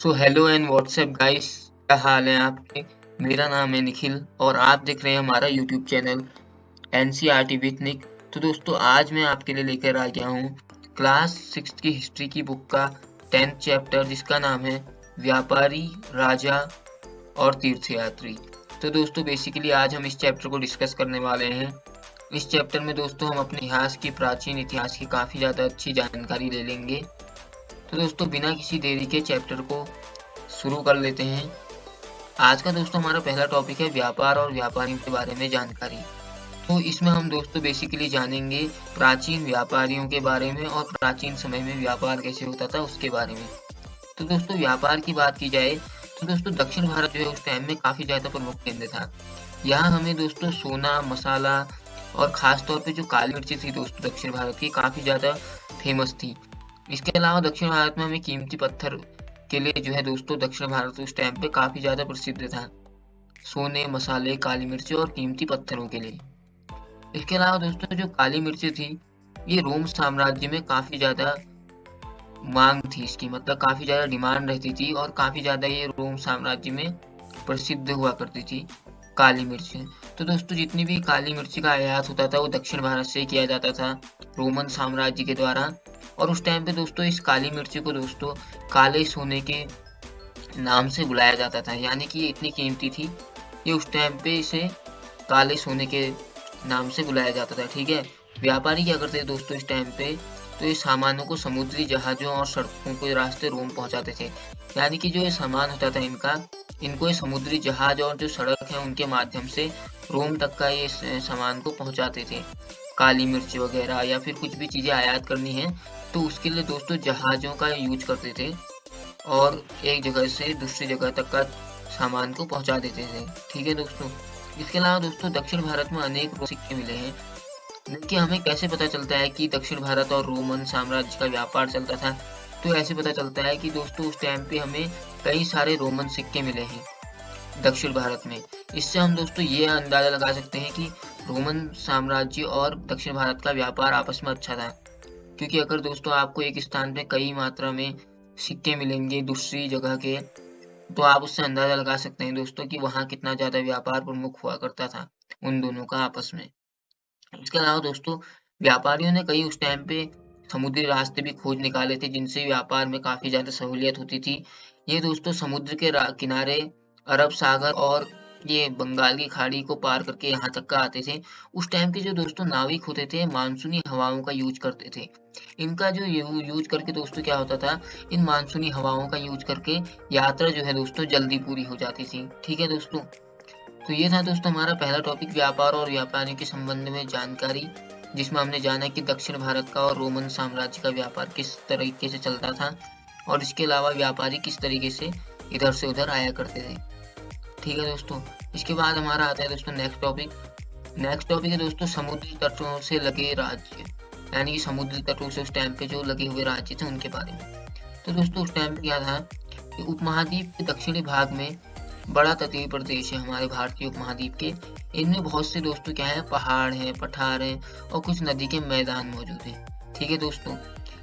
तो hello and WhatsApp guys, क्या हाल है आपके। मेरा नाम है निखिल और आप देख रहे हैं हमारा यूट्यूब चैनल एनसीईआरटी विद निक। तो दोस्तों, आज मैं आपके लिए लेकर आ गया हूँ क्लास 6 की हिस्ट्री की बुक का 10th चैप्टर, जिसका नाम है व्यापारी, राजा और तीर्थयात्री। तो दोस्तों, बेसिकली आज हम इस चैप्टर को डिस्कस करने वाले हैं। इस चैप्टर में दोस्तों हम अपने प्राचीन इतिहास की काफ़ी ज़्यादा अच्छी जानकारी ले लेंगे। तो दोस्तों, बिना किसी देरी के चैप्टर को शुरू कर लेते हैं। आज का दोस्तों हमारा पहला टॉपिक है व्यापार और व्यापारियों के बारे में जानकारी। तो इसमें हम दोस्तों बेसिकली जानेंगे प्राचीन व्यापारियों के बारे में और प्राचीन समय में व्यापार कैसे होता था उसके बारे में। तो दोस्तों, व्यापार की बात की जाए तो दोस्तों दक्षिण भारत जो है उस टाइम में काफ़ी ज़्यादा प्रमुख केंद्र था। यहाँ हमें दोस्तों सोना, मसाला और ख़ास तौर पे जो काली मिर्ची थी दोस्तों दक्षिण भारत की काफ़ी ज़्यादा फेमस थी। इसके अलावा दक्षिण भारत में हमें कीमती पत्थर के लिए जो है दोस्तों दक्षिण भारत उस टाइम पे काफ़ी ज़्यादा प्रसिद्ध था। सोने, मसाले, काली मिर्ची और कीमती पत्थरों के लिए। इसके अलावा दोस्तों जो काली मिर्ची थी, ये रोम साम्राज्य में काफ़ी ज़्यादा मांग थी इसकी, मतलब काफ़ी ज़्यादा डिमांड रहती थी और काफ़ी ज़्यादा ये रोम साम्राज्य में प्रसिद्ध हुआ करती थी काली मिर्च। तो दोस्तों, जितनी भी काली मिर्ची का आयात होता था वो दक्षिण भारत से किया जाता था रोमन साम्राज्य के द्वारा। और उस टाइम पे दोस्तों इस काली मिर्ची को दोस्तों काले सोने के नाम से बुलाया जाता था, यानी कि ये इतनी कीमती थी, ये उस टाइम पे इसे काले सोने के नाम से बुलाया जाता था। ठीक है। व्यापारी क्या करते थे दोस्तों इस टाइम पे, तो ये सामानों को समुद्री जहाज़ों और सड़कों के रास्ते रोम पहुंचाते थे। यानी कि जो ये सामान होता था इनको ये समुद्री जहाज और जो सड़क है उनके माध्यम से रोम तक का ये सामान को पहुंचाते थे। काली मिर्च वगैरह या फिर कुछ भी चीज़ें आयात करनी है तो उसके लिए दोस्तों जहाज़ों का यूज करते थे और एक जगह से दूसरी जगह तक का सामान को पहुंचा देते थे। ठीक है दोस्तों। इसके अलावा दोस्तों दक्षिण भारत में अनेक सिक्के मिले हैं, जिनके हमें कैसे पता चलता है कि दक्षिण भारत और रोमन साम्राज्य का व्यापार चलता था। तो ऐसे पता चलता है कि दोस्तों उस टाइम पे हमें कई सारे रोमन सिक्के मिले हैं दक्षिण भारत में। इससे हम दोस्तों ये अंदाजा लगा सकते हैं कि रोमन साम्राज्य और दक्षिण भारत का व्यापार आपस में अच्छा था, क्योंकि अगर दोस्तों आपको एक स्थान पे कई मात्रा में सिक्के मिलेंगे दूसरी जगह के, तो आप उससे अंदाजा लगा सकते हैं दोस्तों कि वहाँ कितना ज़्यादा व्यापार प्रमुख हुआ करता था उन दोनों का आपस में। इसके अलावा दोस्तों व्यापारियों ने कई उस टाइम पे समुद्री रास्ते भी खोज निकाले थे, जिनसे व्यापार में काफ़ी ज़्यादा सहूलियत होती थी। ये दोस्तों समुद्र के किनारे अरब सागर और ये बंगाल की खाड़ी को पार करके यहाँ तक का आते थे। उस टाइम के जो दोस्तों नाविक होते थे मानसूनी हवाओं का यूज करते थे। इनका जो यूज करके दोस्तों क्या होता था, इन मानसूनी हवाओं का यूज करके यात्रा जो है दोस्तों जल्दी पूरी हो जाती थी। ठीक है दोस्तों। तो ये था दोस्तों हमारा पहला टॉपिक, व्यापार और व्यापारियों के संबंध में जानकारी, जिसमें हमने जाना कि दक्षिण भारत का और रोमन साम्राज्य का व्यापार किस तरीके से चलता था और इसके अलावा व्यापारी किस तरीके से इधर से उधर आया करते थे। ठीक है दोस्तों। इसके बाद हमारा आता है दोस्तों नेक्स्ट टॉपिक। नेक्स्ट टॉपिक है दोस्तों समुद्री तटों से लगे राज्य, यानी कि समुद्री तटों से उस टाइम पे जो लगे हुए राज्य थे उनके बारे में। तो दोस्तों उस टाइम पे क्या था कि उपमहाद्वीप के दक्षिणी भाग में बड़ा तटीय प्रदेश है हमारे भारतीय उपमहाद्वीप के। इनमें बहुत से दोस्तों क्या है, पहाड़ हैं, पठार हैं और कुछ नदी के मैदान मौजूद हैं। ठीक है दोस्तों।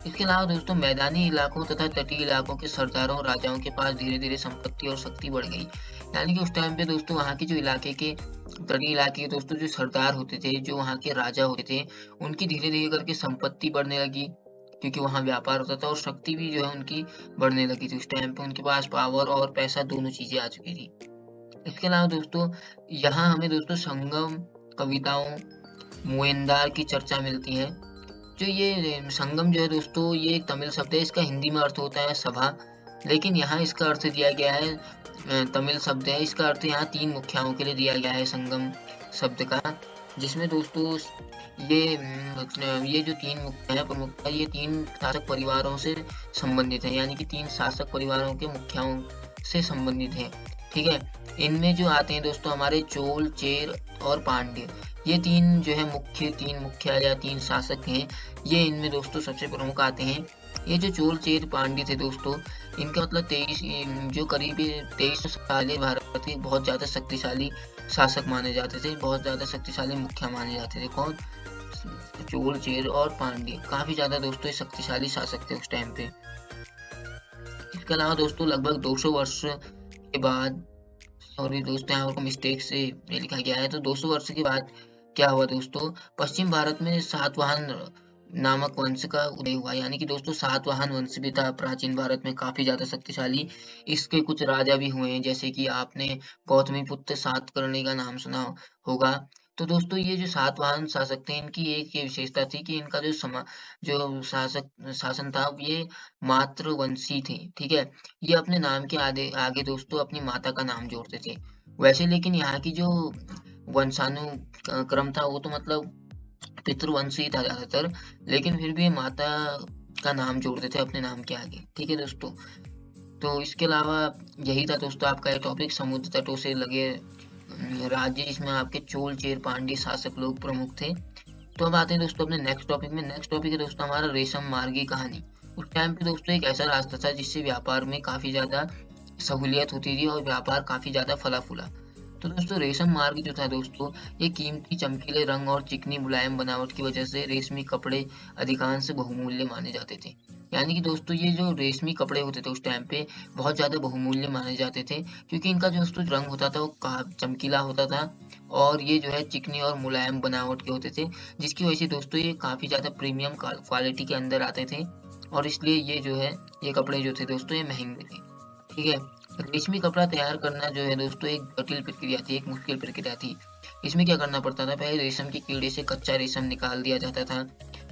इसके अलावा दोस्तों मैदानी इलाकों तथा तटीय इलाकों के सरदारों और राजाओं के पास धीरे धीरे संपत्ति और शक्ति बढ़ गई। यानी कि उस टाइम पे दोस्तों वहाँ के जो इलाके के तटीय इलाके के दोस्तों जो सरदार होते थे, जो वहाँ के राजा होते थे, उनकी धीरे धीरे करके संपत्ति बढ़ने लगी, क्योंकि वहाँ व्यापार होता था और शक्ति भी जो है उनकी बढ़ने लगी थी। उस टाइम पे उनके पास पावर और पैसा दोनों चीजें आ चुकी थी। इसके अलावा दोस्तों यहाँ हमें दोस्तों संगम, कविताओं, मुएंदार की चर्चा मिलती है। जो ये संगम जो है दोस्तों ये एक तमिल शब्द है, इसका हिंदी में अर्थ होता है सभा, लेकिन यहाँ इसका अर्थ दिया गया है तमिल शब्द है, इसका अर्थ यहाँ 3 मुखियाओं के लिए दिया गया है संगम शब्द का, जिसमें दोस्तों ये जो 3 मुखिया है प्रमुख, ये 3 शासक परिवारों से संबंधित है, यानी कि 3 शासक परिवारों के मुखियाओं से संबंधित है। ठीक है। इनमें जो आते हैं दोस्तों हमारे चोल, चेर और पांड्य, ये 3 जो है 3 मुखिया या 3 शासक हैं, ये इनमें दोस्तों सबसे प्रमुख आते हैं। ये जो चोल, चेर, पांड्य थे दोस्तों, इनका मतलब 23 जो करीब 23 साल भारत के बहुत ज़्यादा शक्तिशाली शासक माने जाते थे, बहुत ज़्यादा शक्तिशाली मुखिया माने जाते थे। कौन? चोल, चेर और पांड्य काफ़ी ज़्यादा दोस्तों शक्तिशाली शासक थे उस टाइम पे। इसके अलावा दोस्तों लगभग 200 वर्ष के बाद, सॉरी दोस्तों यहाँ पर मिस्टेक से ये लिखा गया है, तो 200 वर्ष के बाद क्या हुआ दोस्तों, पश्चिम भारत में सातवाहन नामक वंश का उदय हुआ। यानी कि दोस्तों सातवाहन वंश भी था प्राचीन भारत में, काफी ज्यादा शक्तिशाली। इसके कुछ राजा भी हुए हैं, जैसे कि आपने गौतमीपुत्र सातकर्णी का नाम सुना होगा। तो दोस्तों ये जो सातवाहन शासक थे, इनकी एक ये विशेषता थी कि इनका जो शासक शासन था ये मातृवंशी थे। ठीक है, ये अपने नाम के आगे आगे दोस्तों अपनी माता का नाम जोड़ते थे। वैसे लेकिन यहाँ की जो वंशानुक्रम था वो तो मतलब पितृवंशी था ज्यादातर, लेकिन फिर भी माता का नाम जोड़ते थे अपने नाम के आगे। ठीक है दोस्तों, तो इसके अलावा यही था दोस्तों आपका ये टॉपिक, समुद्र तटों से लगे राज्य, जिसमें आपके चोल चेर पांड्य शासक लोग प्रमुख थे। तो अब आते हैं दोस्तों अपने नेक्स्ट टॉपिक में। नेक्स्ट टॉपिक है दोस्तों हमारा रेशम मार्ग की कहानी। उस टाइम पे दोस्तों एक ऐसा रास्ता था जिससे व्यापार में काफी ज्यादा सहूलियत होती थी और व्यापार काफी ज्यादा फला फूला। तो दोस्तों रेशम मार्ग जो था दोस्तों, ये कीमती चमकीले रंग और चिकनी मुलायम बनावट की वजह से रेशमी कपड़े अधिकांश बहुमूल्य माने जाते थे। यानी कि दोस्तों ये जो रेशमी कपड़े होते थे उस टाइम पे बहुत ज्यादा बहुमूल्य माने जाते थे, क्योंकि इनका जो दोस्तों रंग होता था वो चमकीला होता था और ये जो है चिकनी और मुलायम बनावट के होते थे, जिसकी वजह से दोस्तों ये काफी ज्यादा प्रीमियम क्वालिटी के अंदर आते थे और इसलिए ये जो है ये कपड़े जो थे दोस्तों ये महंगे थे। ठीक है, रेशमी कपड़ा तैयार करना जो है दोस्तों एक जटिल प्रक्रिया थी, एक मुश्किल प्रक्रिया थी। इसमें क्या करना पड़ता था, पहले रेशम के कीड़े से कच्चा रेशम निकाल दिया जाता था,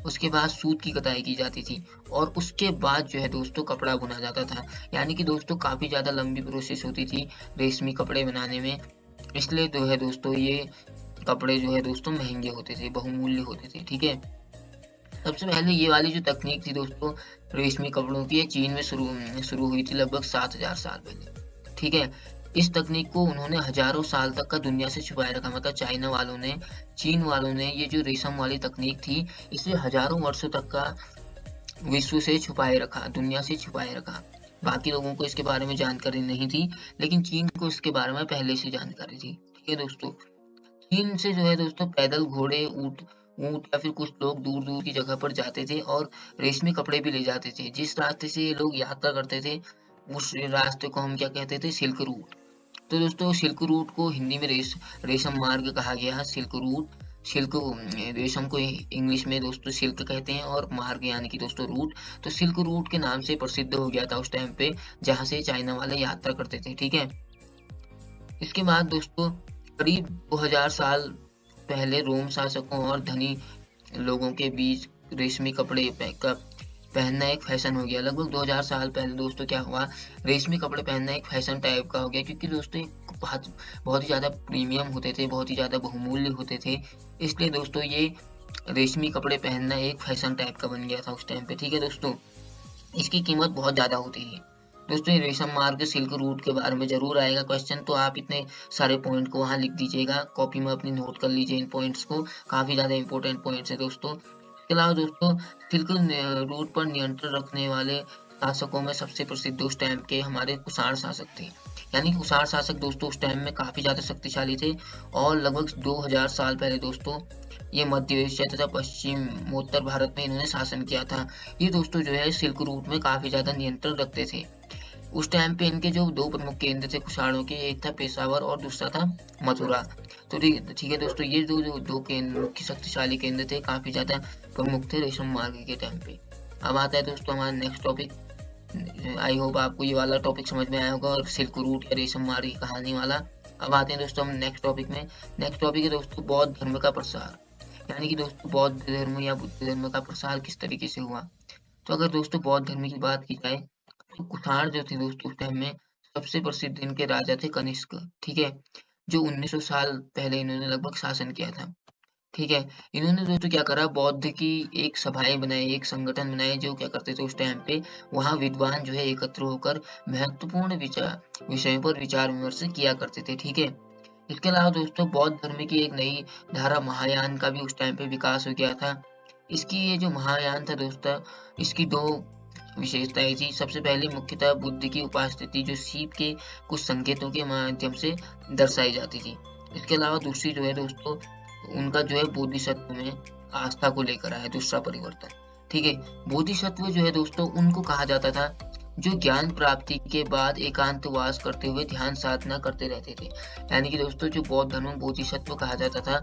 उसके बाद सूत की कताई की जाती थी और उसके बाद जो है दोस्तों कपड़ा बुना जाता था। यानी कि दोस्तों काफी ज्यादा लंबी प्रोसेस होती थी रेशमी कपड़े बनाने में, इसलिए जो है दोस्तों ये कपड़े जो है दोस्तों महंगे होते थे, बहुमूल्य होते थे। ठीक है, सबसे पहले ये वाली जो तकनीक थी दोस्तों रेशमी कपड़ों की, ये चीन में शुरू हुई थी लगभग 7000 साल पहले। ठीक है, इस तकनीक को उन्होंने हजारों साल तक का दुनिया से छुपाए रखा, मतलब चाइना वालों ने, चीन वालों ने ये जो रेशम वाली तकनीक थी इसे हजारों वर्षों तक का विश्व से छुपाए रखा, दुनिया से छुपाए रखा। बाकी लोगों को इसके बारे में जानकारी नहीं थी, लेकिन चीन को इसके बारे में पहले से जानकारी थी। ठीक है दोस्तों, चीन से जो है दोस्तों पैदल घोड़े, ऊंट ऊंट या फिर कुछ लोग दूर दूर की जगह पर जाते थे और रेशमी कपड़े भी ले जाते थे। जिस रास्ते से ये लोग यात्रा करते थे उस रास्ते को हम क्या कहते थे, सिल्क रूट। तो दोस्तों सिल्क रूट को हिंदी में रेशम मार्ग कहा गया है। सिल्क रूट, सिल्क रेशम को इंग्लिश में दोस्तों सिल्क कहते हैं और मार्ग यानी कि दोस्तों रूट। तो सिल्क रूट के नाम से प्रसिद्ध हो गया था उस टाइम पे, जहाँ से चाइना वाले यात्रा करते थे। ठीक है, इसके बाद दोस्तों करीब 2000 साल पहले रोम शासकों और धनी लोगों के बीच रेशमी कपड़े पहनना एक फैशन हो गया। लगभग 2000 साल पहले दोस्तों क्या हुआ, रेशमी कपड़े पहनना एक फैशन टाइप का हो गया, क्योंकि दोस्तों बहुत ही ज़्यादा प्रीमियम होते थे, बहुत ही ज़्यादा बहुमूल्य होते थे, इसलिए दोस्तों ये रेशमी कपड़े पहनना एक फैशन टाइप का बन गया था उस टाइम पे। ठीक है दोस्तों, इसकी कीमत बहुत ज़्यादा होती है। दोस्तों ये रेशम मार्ग सिल्क रूट के बारे में जरूर आएगा क्वेश्चन, तो आप इतने सारे पॉइंट को वहाँ लिख दीजिएगा, कॉपी में अपनी नोट कर लीजिए इन पॉइंट्स को, काफी ज्यादा इंपॉर्टेंट पॉइंट्स है दोस्तों। इसके अलावा दोस्तों सिल्क रूट पर नियंत्रण रखने वाले शासकों में सबसे प्रसिद्ध उस टाइम के हमारे कुषाण शासक थे। यानी कुषाण शासक दोस्तों उस टाइम में काफी ज्यादा शक्तिशाली थे और लगभग 2000 साल पहले दोस्तों ये मध्य एशिया तथा पश्चिमोत्तर भारत में इन्होंने शासन किया था। ये दोस्तों जो है सिल्क रूट में काफी ज्यादा नियंत्रण रखते थे। उस टाइम पे इनके जो दो प्रमुख केंद्र थे कुषाणों के, एक था पेशावर और दूसरा था मथुरा। तो ठीक है दोस्तों, ये दो केंद्र मुख्य शक्तिशाली केंद्र थे, काफी ज्यादा प्रमुख थे रेशम मार्ग के टाइम पे। अब आता है दोस्तों हमारा नेक्स्ट टॉपिक। आई होप आपको ये वाला टॉपिक समझ में आया होगा, और सिल्क रूट या रेशम मार्ग की कहानी वाला। अब आते हैं दोस्तों हम नेक्स्ट टॉपिक में। नेक्स्ट टॉपिक है दोस्तों बौद्ध धर्म का प्रसार। यानी कि दोस्तों बौद्ध धर्म या बुद्ध धर्म का प्रसार किस तरीके से हुआ। तो अगर दोस्तों बौद्ध धर्म की बात की जाए तो कुषाण जो थे दोस्तों उस टाइम में सबसे प्रसिद्ध इनके राजा थे कनिष्क। ठीक है, जो 1900 साल पहले इन्होंने लगभग शासन किया था। ठीक है, इन्होंने दोस्तों क्या करा, बौद्ध की एक सभाएं बनाई, एक संगठन बनाए, जो क्या करते थे उस टाइम पे वहाँ विद्वान जो है एकत्र होकर महत्वपूर्ण विषयों पर विचार विमर्श किया करते थे। ठीक है, इसके अलावा दोस्तों बौद्ध धर्म की एक नई धारा महायान का भी उस टाइम पे विकास हो गया था। इसकी ये जो महायान था दोस्तों, इसकी दो विशेषताएं थी। सबसे पहले मुख्यतः बुद्ध की उपस्थिति जो सीप के कुछ संकेतों के माध्यम से दर्शाई जाती थी। इसके अलावा दूसरी जो है दोस्तों उनका जो है बोधिसत्व में आस्था को लेकर आया दूसरा परिवर्तन। ठीक है, बोधिसत्व जो है दोस्तों उनको कहा जाता था जो ज्ञान प्राप्ति के बाद एकांतवास करते हुए ध्यान साधना करते रहते थे। यानी कि दोस्तों जो बौद्ध धर्म में बोधिसत्व कहा जाता था,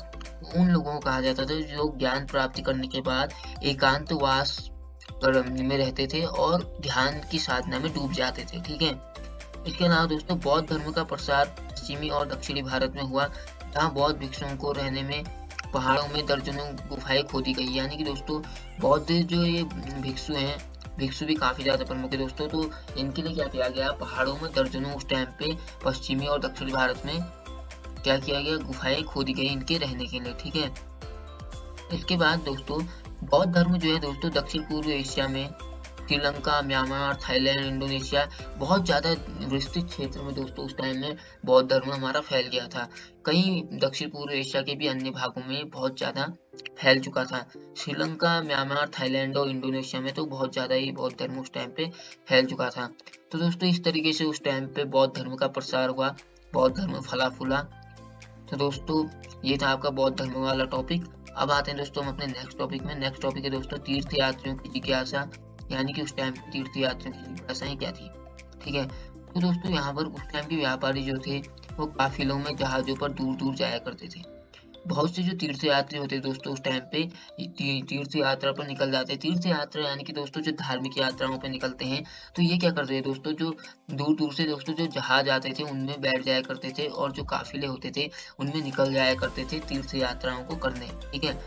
उन लोगों को कहा जाता था जो ज्ञान प्राप्ति करने के बाद एकांतवास में रहते थे और ध्यान की साधना में डूब जाते थे। ठीक है। इसके अलावा दोस्तों बौद्ध धर्म का प्रसार पश्चिमी और दक्षिणी भारत में हुआ, जहाँ बौद्ध भिक्षुओं को रहने में पहाड़ों में दर्जनों गुफाएं खोदी गई। यानी कि दोस्तों बौद्ध जो ये भिक्षु हैं, भिक्षु भी काफी ज्यादा प्रमुख है दोस्तों, तो इनके लिए क्या किया गया, पहाड़ों में दर्जनों उस टाइम पे पश्चिमी और दक्षिणी भारत में क्या किया गया, गुफाएं खोदी गई इनके रहने के लिए। ठीक है। इसके बाद दोस्तों बौद्ध धर्म जो है दोस्तों दक्षिण पूर्व एशिया में श्रीलंका, म्यांमार, थाईलैंड, इंडोनेशिया बहुत ज़्यादा विस्तृत क्षेत्र में दोस्तों उस टाइम में बौद्ध धर्म हमारा फैल गया था। कई दक्षिण पूर्व एशिया के भी अन्य भागों में बहुत ज़्यादा फैल चुका था। श्रीलंका, म्यांमार, थाईलैंड और इंडोनेशिया में तो बहुत ज़्यादा ही बौद्ध धर्म उस टाइम पे फैल चुका था। तो दोस्तों इस तरीके से उस टाइम पे बौद्ध धर्म का प्रसार हुआ, बौद्ध धर्म फला फूला। तो दोस्तों ये था आपका बौद्ध धर्म वाला टॉपिक। अब आते हैं दोस्तों हम अपने नेक्स्ट टॉपिक में। नेक्स्ट टॉपिक है दोस्तों तीर्थ यात्रियों की जिज्ञासा, यानी कि उस टाइम तीर्थ यात्रियों की जिज्ञासाएं क्या थी। ठीक है। तो दोस्तों यहाँ पर उस टाइम के व्यापारी जो थे वो काफिलों में जहाजों पर दूर दूर जाया करते थे। बहुत से जो तीर्थ यात्री होते दोस्तों उस टाइम पे तीर्थ यात्रा पर निकल जाते। तीर्थ यात्रा यानी कि दोस्तों जो धार्मिक यात्राओं पे निकलते हैं, तो ये क्या करते हैं दोस्तों, जो दूर दूर से दोस्तों जो जहाज आते थे उनमें बैठ जाया करते थे और जो काफिले होते थे उनमें निकल जाया करते थे तीर्थ यात्राओं को करने। ठीक है।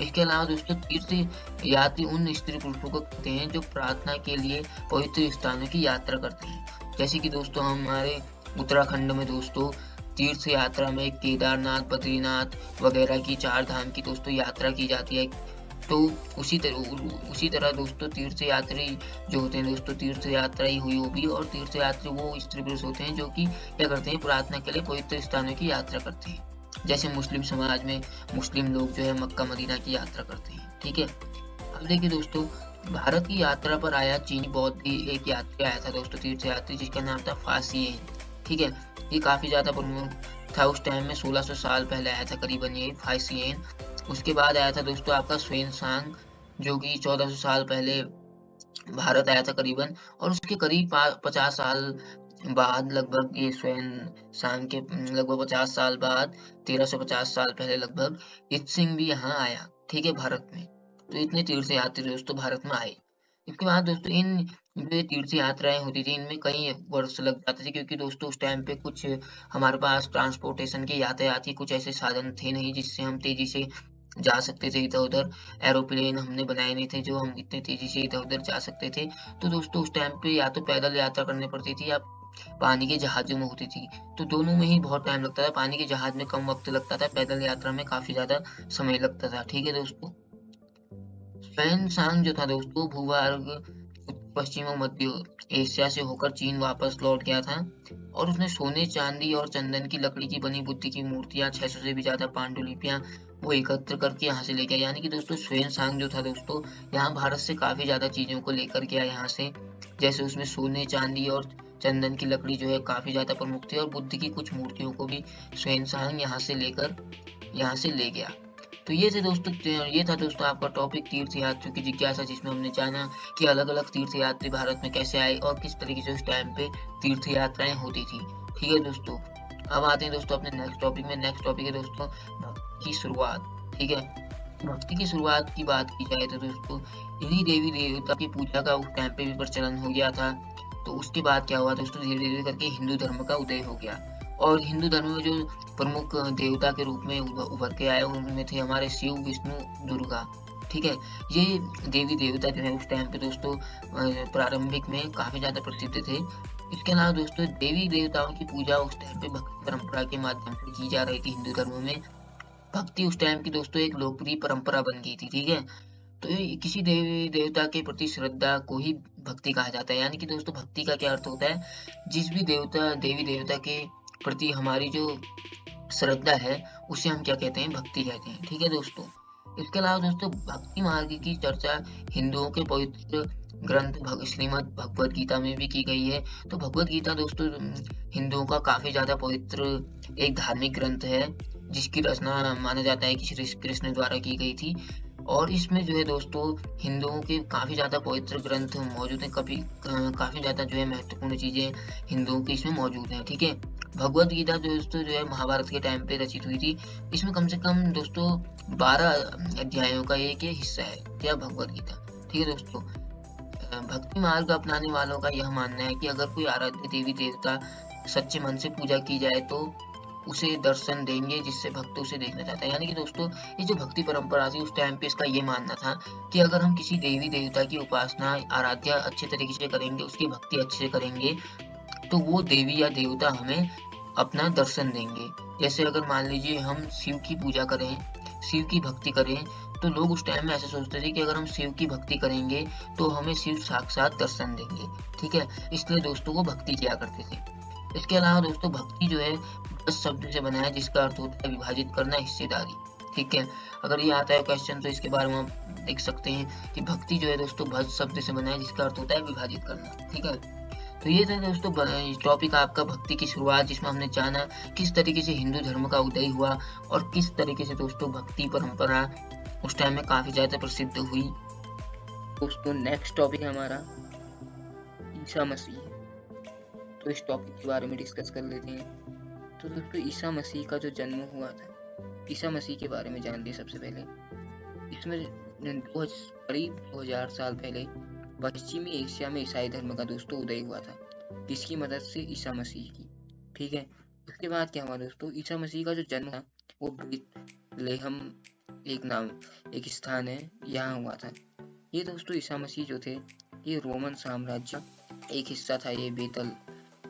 इसके अलावा दोस्तों तीर्थ यात्री उन स्त्री पुरुषों को कहते हैं जो प्रार्थना के लिए पवित्र स्थानों की यात्रा करते हैं। जैसे कि दोस्तों हमारे उत्तराखंड में दोस्तों तीर्थ यात्रा में केदारनाथ, बद्रीनाथ वगैरह की 4 धाम की दोस्तों यात्रा की जाती है। तो उसी तरह दोस्तों तीर्थ यात्री जो होते हैं दोस्तों, तीर्थ यात्रा ही हुई वो भी, और तीर्थ यात्री वो स्त्री पुरुष होते हैं जो कि क्या करते हैं, प्रार्थना के लिए पवित्र स्थानों की यात्रा करते हैं। जैसे मुस्लिम समाज में मुस्लिम लोग जो है मक्का मदीना की यात्रा करते हैं। ठीक है। अब देखिए दोस्तों भारत की यात्रा पर आया चीनी बौद्ध एक यात्री आया था दोस्तों, तीर्थ यात्री, जिसका नाम था फासियेन। ठीक है। ये काफी ज्यादा प्रमुख था उस टाइम में, 1600 साल पहले आया था करीबन ये फासियेन। उसके बाद आया था दोस्तों आपका xuanzang, जो कि 1400 साल पहले भारत आया था करीबन, और उसके करीब 50 साल बाद लगभग ये xuanzang के लगभग 50 साल बाद 1350 साल पहले लगभग इत्सिंग भी यहाँ आया। ठीक है, भारत में। तो इतने तीर्थ यात्री दोस्तों भारत में आए। इसके बाद दोस्तों इन जो ये तीर्थ यात्राएं होती थी इनमें कई वर्ष लग जाते थे, क्योंकि दोस्तों उस टाइम पे कुछ हमारे पास ट्रांसपोर्टेशन के यातायात के कुछ ऐसे साधन थे नहीं जिससे हम तेजी से जा सकते थे इधर उधर। एरोप्लेन हमने बनाए नहीं थे जो हम इतने तेजी से इधर उधर जा सकते थे। तो दोस्तों उस टाइम पे या तो पैदल यात्रा करनी पड़ती थी या पानी के जहाजों में होती थी। तो दोनों में ही बहुत टाइम लगता था। पानी के जहाज में कम वक्त लगता था, पैदल यात्रा में काफी ज्यादा समय लगता था। ठीक है दोस्तों। xuanzang जो था दोस्तों भूभाग पश्चिम और मध्य एशिया से होकर चीन वापस लौट गया था, और उसने सोने, चांदी और चंदन की लकड़ी की बनी बुद्ध की मूर्तियां, 600 से भी ज्यादा पांडुलिपियां वो एकत्र करके यहाँ से ले गया। यानी कि दोस्तों xuanzang जो था दोस्तों यहाँ भारत से काफी ज्यादा चीजों को लेकर गया यहाँ से। जैसे उसमें सोने, चांदी और चंदन की लकड़ी जो है काफी ज्यादा प्रमुख थी, और बुद्ध की कुछ मूर्तियों को भी xuanzang यहाँ से लेकर यहाँ से ले गया। तो ये था दोस्तों आपका टॉपिक तीर्थ यात्रियों की जिज्ञासा, जिसमें हमने जाना कि अलग अलग तीर्थ यात्री भारत में कैसे आए और किस तरीके से उस टाइम पे तीर्थ यात्राएं होती थी। ठीक है दोस्तों। अब आते हैं दोस्तों अपने नेक्स्ट टॉपिक में। नेक्स्ट टॉपिक है दोस्तों भक्ति की शुरुआत। ठीक है। भक्ति की शुरुआत की बात की जाए तो दोस्तों इन्हीं देवी देवता की पूजा का उस टाइम पे भी प्रचलन हो गया था। तो उसके बाद क्या हुआ दोस्तों, धीरे धीरे करके हिंदू धर्म का उदय हो गया, और हिंदू धर्म में जो प्रमुख देवता के रूप में उभर के आए उनमें थे हमारे शिव, विष्णु, दुर्गा। ठीक है। ये देवी देवता जो है उस टाइम पे दोस्तों प्रारंभिक में काफी ज्यादा प्रसिद्ध थे। इसके अलावा दोस्तों देवी देवताओं की पूजा उस टाइम पे भक्ति परंपरा के माध्यम से की जा रही थी। हिंदू धर्म में भक्ति उस टाइम की दोस्तों एक लोकप्रिय परंपरा बन गई थी। ठीक है। तो किसी देवी देवता के प्रति श्रद्धा को ही भक्ति कहा जाता है। यानी कि दोस्तों भक्ति का क्या अर्थ होता है, जिस भी देवी देवता के प्रति हमारी जो श्रद्धा है उसे हम क्या कहते हैं, भक्ति कहते हैं। ठीक है दोस्तों। इसके अलावा दोस्तों भक्ति मार्ग की चर्चा हिंदुओं के पवित्र ग्रंथ श्रीमद् भगवद गीता में भी की गई है। तो भगवद गीता दोस्तों हिंदुओं का काफी ज्यादा पवित्र एक धार्मिक ग्रंथ है, जिसकी रचना माना जाता है कि श्री कृष्ण द्वारा की गई थी। और इसमें जो है दोस्तों हिंदुओं के काफ़ी ज़्यादा पवित्र ग्रंथ मौजूद हैं, काफ़ी ज़्यादा जो है महत्वपूर्ण चीज़ें हिंदुओं की इसमें मौजूद हैं, ठीक है। भगवद गीता दोस्तों जो है महाभारत के टाइम पे रचित हुई थी। इसमें कम से कम दोस्तों 12 अध्यायों का एक ये हिस्सा है, क्या भगवद गीता, ठीक है दोस्तों। भक्ति मार्ग अपनाने वालों का यह मानना है कि अगर कोई आराध्य देवी देवता सच्चे मन से पूजा की जाए तो उसे दर्शन देंगे जिससे भक्त उसे देखना चाहता है। यानी कि दोस्तों ये जो भक्ति परंपरा थी उस टाइम पे इसका ये मानना था कि अगर हम किसी देवी देवता की उपासना आराध्या अच्छे तरीके से करेंगे, उसकी भक्ति अच्छे से करेंगे, तो वो देवी या देवता हमें अपना दर्शन देंगे। जैसे अगर मान लीजिए हम शिव की पूजा करें, शिव की भक्ति करें, तो लोग उस टाइम में ऐसे सोचते थे कि अगर हम शिव की भक्ति करेंगे तो हमें शिव साक्षात दर्शन देंगे, ठीक है। इसलिए दोस्तों वो भक्ति किया करते थे। इसके अलावा दोस्तों भक्ति जो है भज शब्द से बना है जिसका अर्थ होता है विभाजित करना, हिस्सेदारी, ठीक है। अगर ये आता है क्वेश्चन तो इसके बारे में आप देख सकते हैं कि भक्ति जो है दोस्तों भज शब्द से बना है जिसका अर्थ होता है विभाजित करना, ठीक है। तो ये था दोस्तों टॉपिक आपका भक्ति की शुरुआत, जिसमें हमने जाना किस तरीके से हिंदू धर्म का उदय हुआ और किस तरीके से दोस्तों भक्ति परंपरा उस टाइम में काफी ज्यादा प्रसिद्ध हुई। दोस्तों नेक्स्ट टॉपिक है हमारा ईसा मसीह। तो इस टॉपिक के बारे में डिस्कस कर लेते हैं। तो दोस्तों ईसा मसीह का जो जन्म हुआ था, ईसा मसीह के बारे में जानते हैं सबसे पहले। इसमें करीब 2000 साल पहले पश्चिमी एशिया में ईसाई धर्म का दोस्तों उदय हुआ था, जिसकी मदद से ईसा मसीह की, ठीक है। उसके बाद क्या हुआ दोस्तों, ईसा मसीह का जो जन्म था वो बेथलेहम एक स्थान है, यहाँ हुआ था। ये दोस्तों ईसा मसीह जो थे ये रोमन साम्राज्य एक हिस्सा था। ये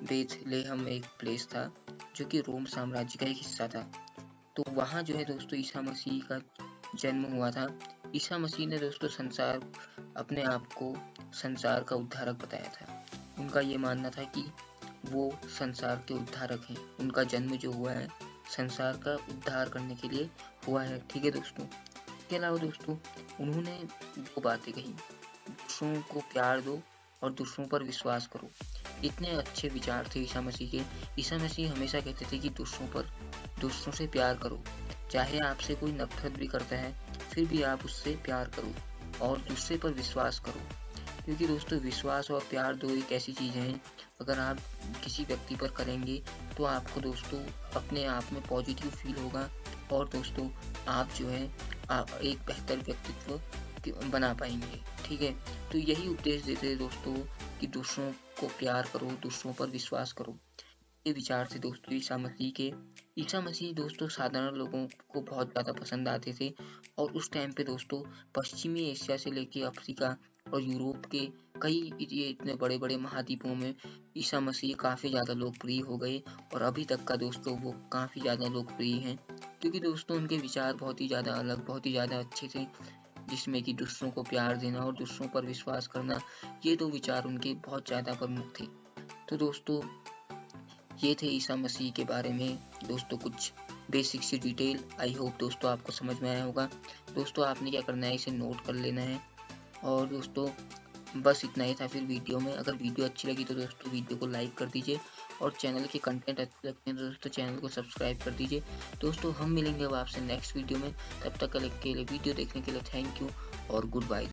बेथलेहम एक प्लेस था जो कि रोम साम्राज्य का एक हिस्सा था। तो वहाँ जो है दोस्तों ईसा मसीह का जन्म हुआ था। ईसा मसीह ने दोस्तों अपने आप को संसार का उद्धारक बताया था। उनका ये मानना था कि वो संसार के उद्धारक हैं। उनका जन्म जो हुआ है संसार का उद्धार करने के लिए हुआ है, ठीक है दोस्तों। इसके अलावा दोस्तों उन्होंने 2 बातें कही, दूसरों को प्यार दो और दूसरों पर विश्वास करो। इतने अच्छे विचार थे ईसा मसीह के। ईसा मसीह हमेशा कहते थे कि दूसरों से प्यार करो, चाहे आपसे कोई नफरत भी करता है फिर भी आप उससे प्यार करो और दूसरे पर विश्वास करो। क्योंकि दोस्तों विश्वास और प्यार 2 एक ऐसी चीज़ें हैं, अगर आप किसी व्यक्ति पर करेंगे तो आपको दोस्तों अपने आप में पॉजिटिव फील होगा और दोस्तों आप जो है एक बेहतर व्यक्तित्व बना पाएंगे, ठीक है। तो यही उपदेश देते हैं दोस्तों कि दूसरों को प्यार करो, दूसरों पर विश्वास करो। ये विचार थे दोस्तों ईसा मसीह के। ईसा मसीह दोस्तों साधारण लोगों को बहुत ज़्यादा पसंद आते थे और उस टाइम पे दोस्तों पश्चिमी एशिया से लेके अफ्रीका और यूरोप के कई ये इतने बड़े बड़े महाद्वीपों में ईसा मसीह काफ़ी ज़्यादा लोकप्रिय हो गए और अभी तक का दोस्तों वो काफ़ी ज़्यादा लोकप्रिय हैं। क्योंकि दोस्तों उनके विचार बहुत ही ज़्यादा अलग, बहुत ही ज़्यादा अच्छे थे, जिसमें कि दूसरों को प्यार देना और दूसरों पर विश्वास करना, ये 2 विचार उनके बहुत ज़्यादा प्रमुख थे। तो दोस्तों ये थे ईसा मसीह के बारे में दोस्तों कुछ बेसिक सी डिटेल। आई होप दोस्तों आपको समझ में आया होगा। दोस्तों आपने क्या करना है, इसे नोट कर लेना है। और दोस्तों बस इतना ही था फिर वीडियो में। अगर वीडियो अच्छी लगी तो दोस्तों वीडियो को लाइक कर दीजिए और चैनल के कंटेंट अच्छे लगते हैं तो दोस्तों चैनल को सब्सक्राइब कर दीजिए। दोस्तों हम मिलेंगे अब आपसे नेक्स्ट वीडियो में। तब तक के लिए वीडियो देखने के लिए थैंक यू और गुड बाय।